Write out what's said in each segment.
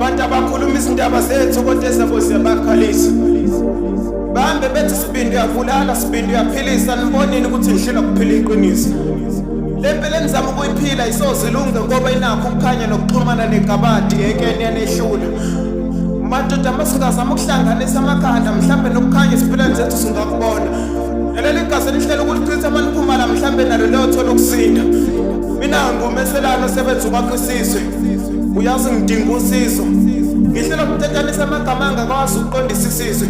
Abantu abakhuluma izindaba zethu kodwa ezabo siyabakhalisa. Bahambe bethi Sibindi uyabulala, Sibindi uyaphilisa, niboneni ukuthi ngihlelwa kuphila iqiniso. Le mpilo enizama ukuyiphila isozilunge ngoba inakho ukukhanya nokuxhumana negabadi ekene yanehlula. Madoda amasingazama ukuhlanganisa amakhanda mhlambe nokukhanya isiphilweni zethu singakubona. Leli gazi lihlelo ukulichitha maniphuma la mhlambe nalo leyo thola ukusinda. Mina ngumeselano sebenza ukwakho isizwe. Uyazi ngidinga usizo. Ngihlela ukutetanisa amagama angakwazi ukuqondisa isizwe.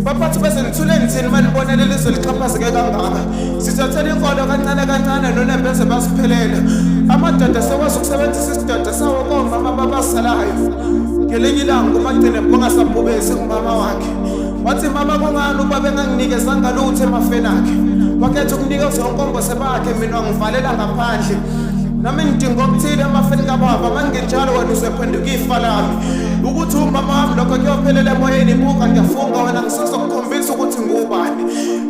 Baphathi bese nithule ngithini manibona leli zwe lichaphazeke kangaka. Sithathela inkolo kancane kancane nonembeze basiphelela. Amadoda sekwazi ukusebenzisa isidoda sawo komama babasalayo. Ngelinye ilanga umagcine bongasabhubesi kumama wakhe. Wathi mama kungani ubaba enganginikezanga lutho emafeni akhe. Wakhetha ukunikeza onkombose bakhe mina ngivalela ngaphandle. Nami ngidinga okuthile emafeni kababa manginjalo wena uzephenduka ifa lami. Ukuthi umama wami lokho kuyophelela emoyeni ibuka ngiyafunga wena ngisazokukhombisa ukuthi ngubani.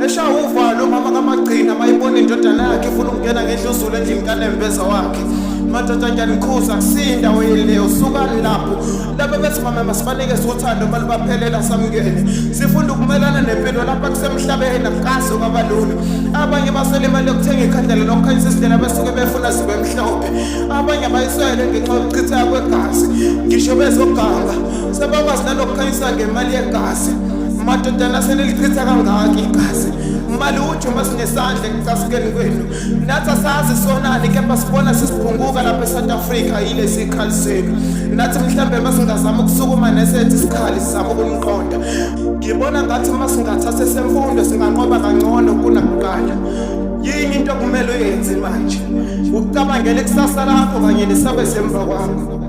Esha uvalo mama kaMagcina mayibona indodana yakhe ifuna ukungena ngendluzulu endlini kaNembeza wakhe. Madoda ngiyanikhuza kusinda wele usukani lapho. Laba bethi mama masifanekeze uthando malibaphelela samukele. Sifunda ukumelana nempilo lapha kusemhlabeni akukazi kwabalula. Abanye basele imali yokuthenga ikhandlela lokukhanyisa isindlela besuke befuna sibe mhlophe. Abanye bayiswele ngenxa yokuchitha kwegazi. Ngisho bezoganga sebakwazi nalokukhanyisa ngemali yegazi. Madoda nasenelichitha kangaka igazi. Mali uthi masinesandla ekucasikeni kwenu. Nathi asazi sonani kepha sibona sesiphunguka lapha eSouth Africa yile sikhali senu. Nathi mhlambe masingazama ukusukuma nesethi isikhali sizama ukuniqonda. Ngibona ngathi masingathatha semfundo singanqoba kangcono kunakuqala. Yini into kumele uyenze manje? Ukucabangela ikusasa lakho kanye nesabe semva kwakho.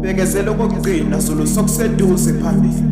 Bekezela okugcina solo sokuseduze phambili.